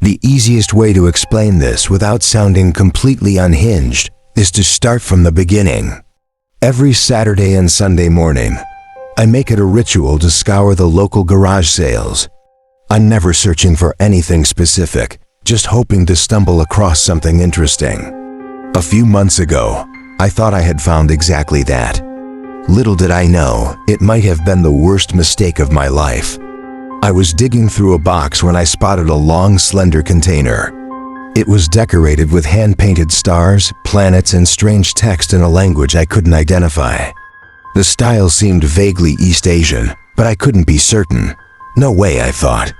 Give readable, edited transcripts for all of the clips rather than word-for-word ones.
The easiest way to explain this without sounding completely unhinged is to start from the beginning. Every Saturday and Sunday morning, I make it a ritual to scour the local garage sales. I'm never searching for anything specific, just hoping to stumble across something interesting. A few months ago, I thought I had found exactly that. Little did I know, it might have been the worst mistake of my life. I was digging through a box when I spotted a long, slender container. It was decorated with hand-painted stars, planets, and strange text in a language I couldn't identify. The style seemed vaguely East Asian, but I couldn't be certain. No way, I thought.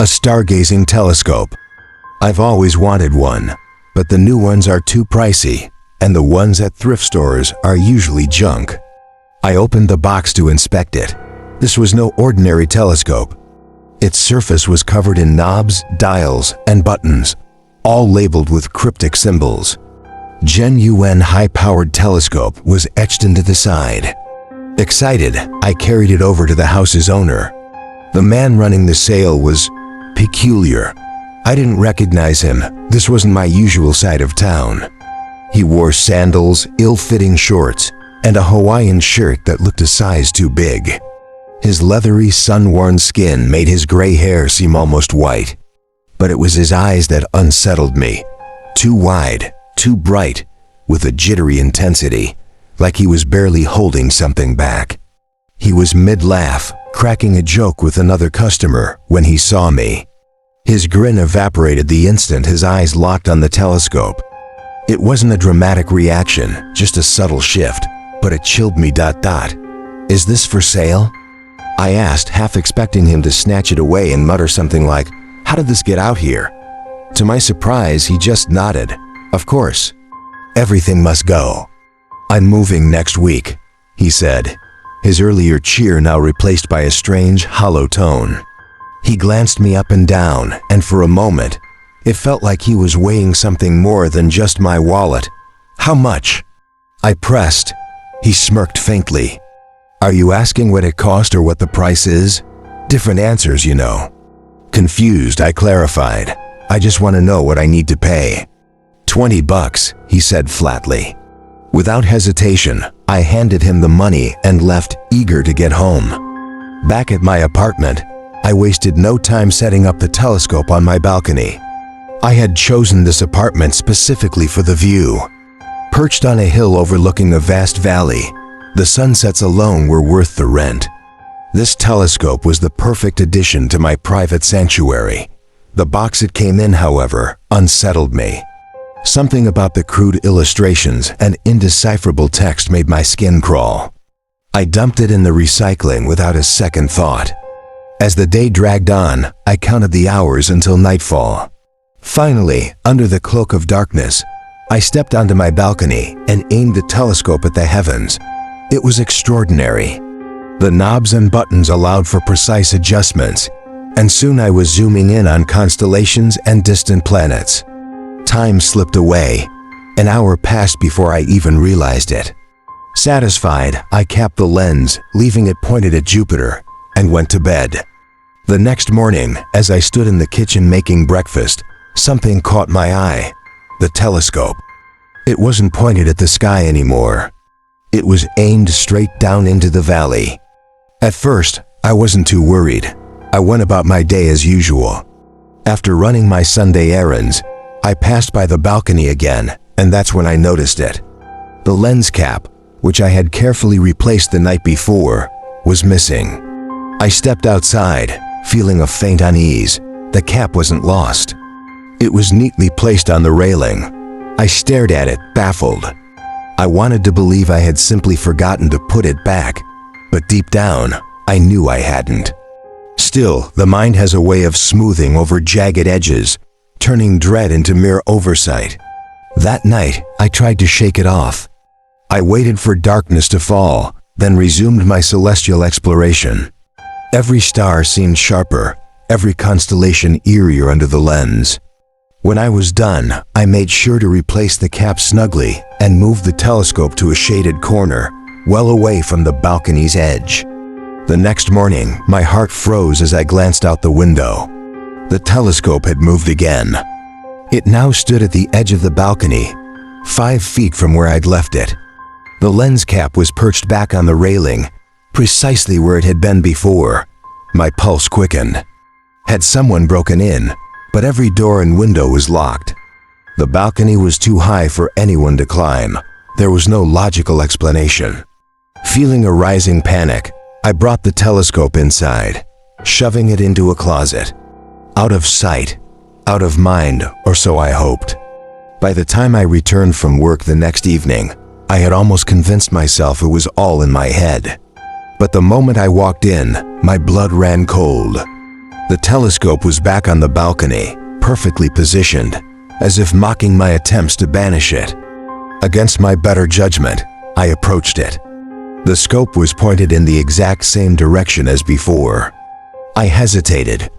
A stargazing telescope. I've always wanted one, but the new ones are too pricey, and the ones at thrift stores are usually junk. I opened the box to inspect it. This was no ordinary telescope. Its surface was covered in knobs, dials, and buttons, all labeled with cryptic symbols. Gen-UN high-powered telescope was etched into the side. Excited, I carried it over to the house's owner. The man running the sale was peculiar. I didn't recognize him. This wasn't my usual side of town. He wore sandals, ill-fitting shorts, and a Hawaiian shirt that looked a size too big. His leathery, sun-worn skin made his gray hair seem almost white. But it was his eyes that unsettled me. Too wide, too bright, with a jittery intensity, like he was barely holding something back. He was mid-laugh, cracking a joke with another customer when he saw me. His grin evaporated the instant his eyes locked on the telescope. It wasn't a dramatic reaction, just a subtle shift, but it chilled me. Is this for sale? I asked, half expecting him to snatch it away and mutter something like, "How did this get out here?" To my surprise, he just nodded. "Of course. Everything must go." "I'm moving next week," he said, his earlier cheer now replaced by a strange, hollow tone. He glanced me up and down, and for a moment, it felt like he was weighing something more than just my wallet. "How much?" I pressed. He smirked faintly. "Are you asking what it cost or what the price is? Different answers, you know." Confused, I clarified. "I just want to know what I need to pay." $20, he said flatly. Without hesitation, I handed him the money and left, eager to get home. Back at my apartment, I wasted no time setting up the telescope on my balcony. I had chosen this apartment specifically for the view. Perched on a hill overlooking a vast valley, the sunsets alone were worth the rent. This telescope was the perfect addition to my private sanctuary. The box it came in, however, unsettled me. Something about the crude illustrations and indecipherable text made my skin crawl. I dumped it in the recycling without a second thought. As the day dragged on, I counted the hours until nightfall. Finally, under the cloak of darkness, I stepped onto my balcony and aimed the telescope at the heavens. It was extraordinary. The knobs and buttons allowed for precise adjustments, and soon I was zooming in on constellations and distant planets. Time slipped away. An hour passed before I even realized it. Satisfied, I capped the lens, leaving it pointed at Jupiter, and went to bed. The next morning, as I stood in the kitchen making breakfast, something caught my eye. The telescope. It wasn't pointed at the sky anymore. It was aimed straight down into the valley. At first, I wasn't too worried. I went about my day as usual. After running my Sunday errands, I passed by the balcony again, and that's when I noticed it. The lens cap, which I had carefully replaced the night before, was missing. I stepped outside, feeling a faint unease. The cap wasn't lost. It was neatly placed on the railing. I stared at it, baffled. I wanted to believe I had simply forgotten to put it back, but deep down, I knew I hadn't. Still, the mind has a way of smoothing over jagged edges, turning dread into mere oversight. That night, I tried to shake it off. I waited for darkness to fall, then resumed my celestial exploration. Every star seemed sharper, every constellation eerier under the lens. When I was done, I made sure to replace the cap snugly and moved the telescope to a shaded corner, well away from the balcony's edge. The next morning, my heart froze as I glanced out the window. The telescope had moved again. It now stood at the edge of the balcony, 5 feet from where I'd left it. The lens cap was perched back on the railing, precisely where it had been before. My pulse quickened. Had someone broken in? But every door and window was locked. The balcony was too high for anyone to climb. There was no logical explanation. Feeling a rising panic, I brought the telescope inside, shoving it into a closet. Out of sight, out of mind, or so I hoped. By the time I returned from work the next evening, I had almost convinced myself it was all in my head. But the moment I walked in, my blood ran cold. The telescope was back on the balcony, perfectly positioned, as if mocking my attempts to banish it. Against my better judgment, I approached it. The scope was pointed in the exact same direction as before. I hesitated,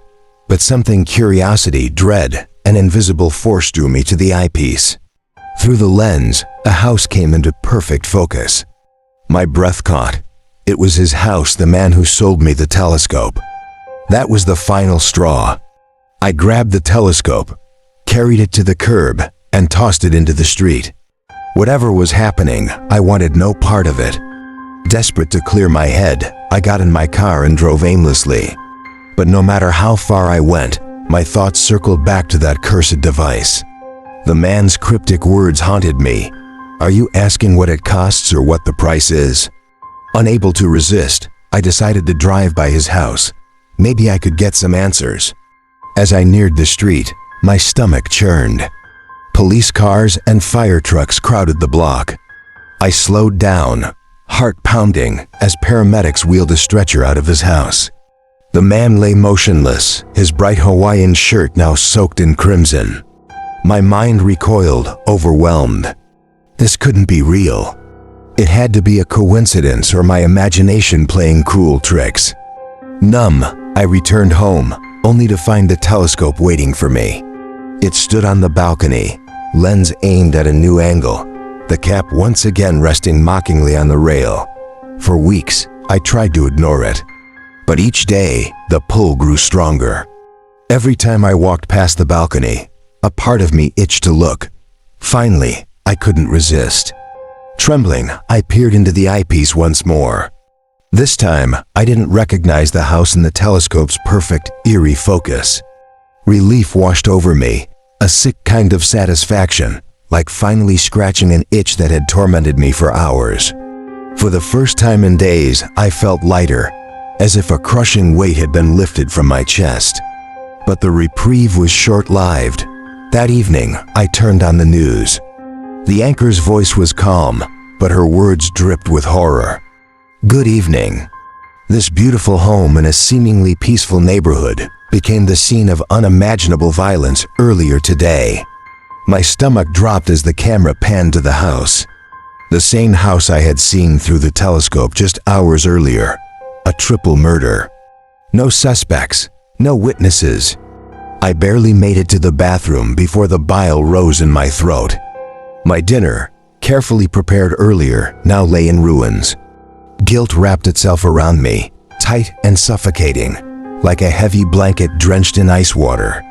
but something curiosity, dread, an invisible force drew me to the eyepiece. Through the lens, a house came into perfect focus. My breath caught. It was his house, the man who sold me the telescope. That was the final straw. I grabbed the telescope, carried it to the curb, and tossed it into the street. Whatever was happening, I wanted no part of it. Desperate to clear my head, I got in my car and drove aimlessly. But no matter how far I went, my thoughts circled back to that cursed device. The man's cryptic words haunted me. Are you asking what it costs or what the price is? Unable to resist, I decided to drive by his house. Maybe I could get some answers. As I neared the street, my stomach churned. Police cars and fire trucks crowded the block. I slowed down, heart pounding, as paramedics wheeled a stretcher out of his house. The man lay motionless, his bright Hawaiian shirt now soaked in crimson. My mind recoiled, overwhelmed. This couldn't be real. It had to be a coincidence or my imagination playing cruel tricks. Numb, I returned home, only to find the telescope waiting for me. It stood on the balcony, lens aimed at a new angle, the cap once again resting mockingly on the rail. For weeks, I tried to ignore it. But each day, the pull grew stronger. Every time I walked past the balcony, a part of me itched to look. Finally, I couldn't resist. Trembling, I peered into the eyepiece once more. This time, I didn't recognize the house in the telescope's perfect, eerie focus. Relief washed over me, a sick kind of satisfaction, like finally scratching an itch that had tormented me for hours. For the first time in days, I felt lighter, as if a crushing weight had been lifted from my chest. But the reprieve was short-lived. That evening, I turned on the news. The anchor's voice was calm, but her words dripped with horror. Good evening. This beautiful home in a seemingly peaceful neighborhood became the scene of unimaginable violence earlier today. My stomach dropped as the camera panned to the house. The same house I had seen through the telescope just hours earlier. A triple murder. No suspects, no witnesses. I barely made it to the bathroom before the bile rose in my throat. My dinner, carefully prepared earlier, now lay in ruins. Guilt wrapped itself around me, tight and suffocating, like a heavy blanket drenched in ice water.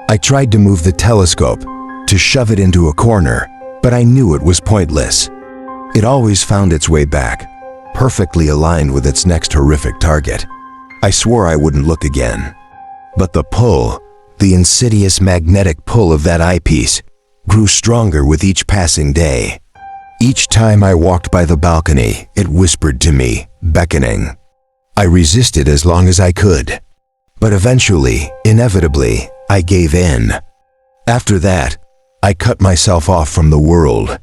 I tried to move the telescope, to shove it into a corner, but I knew it was pointless. It always found its way back, perfectly aligned with its next horrific target. I swore I wouldn't look again. But the pull, the insidious magnetic pull of that eyepiece, grew stronger with each passing day. Each time I walked by the balcony, it whispered to me, beckoning. I resisted as long as I could. But eventually, inevitably, I gave in. After that, I cut myself off from the world.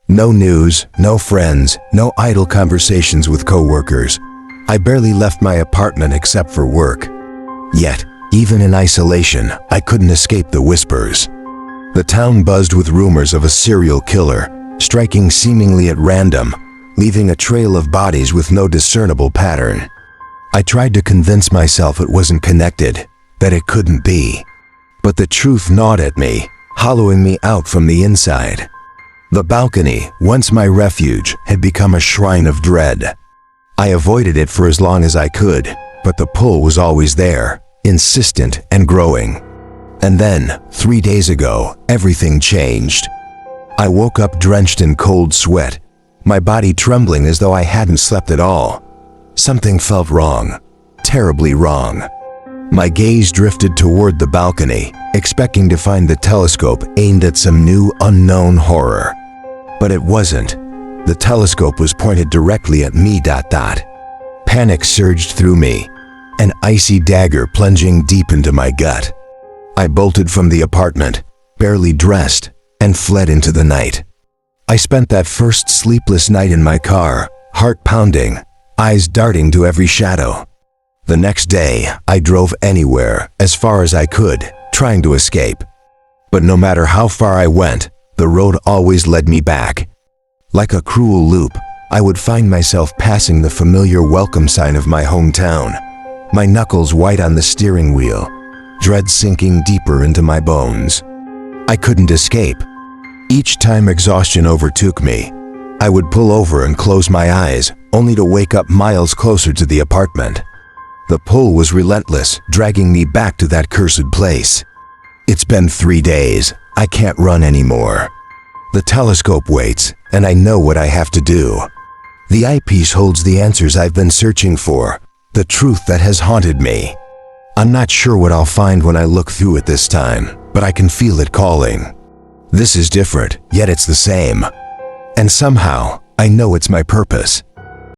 No news, no friends, no idle conversations with coworkers. I barely left my apartment except for work. Yet, even in isolation, I couldn't escape the whispers. The town buzzed with rumors of a serial killer, striking seemingly at random, leaving a trail of bodies with no discernible pattern. I tried to convince myself it wasn't connected, that it couldn't be. But the truth gnawed at me, hollowing me out from the inside. The balcony, once my refuge, had become a shrine of dread. I avoided it for as long as I could, but the pull was always there, insistent and growing. And then, 3 days ago, everything changed. I woke up drenched in cold sweat, my body trembling as though I hadn't slept at all. Something felt wrong, terribly wrong. My gaze drifted toward the balcony, expecting to find the telescope aimed at some new, unknown horror. But it wasn't. The telescope was pointed directly at me. Panic surged through me, an icy dagger plunging deep into my gut. I bolted from the apartment, barely dressed, and fled into the night. I spent that first sleepless night in my car, heart pounding, eyes darting to every shadow. The next day, I drove anywhere, as far as I could, trying to escape. But no matter how far I went, the road always led me back. Like a cruel loop, I would find myself passing the familiar welcome sign of my hometown, my knuckles white on the steering wheel, dread sinking deeper into my bones. I couldn't escape. Each time exhaustion overtook me, I would pull over and close my eyes, only to wake up miles closer to the apartment. The pull was relentless, dragging me back to that cursed place. It's been 3 days. I can't run anymore. The telescope waits, and I know what I have to do. The eyepiece holds the answers I've been searching for, the truth that has haunted me. I'm not sure what I'll find when I look through it this time, but I can feel it calling. This is different, yet it's the same. And somehow, I know it's my purpose.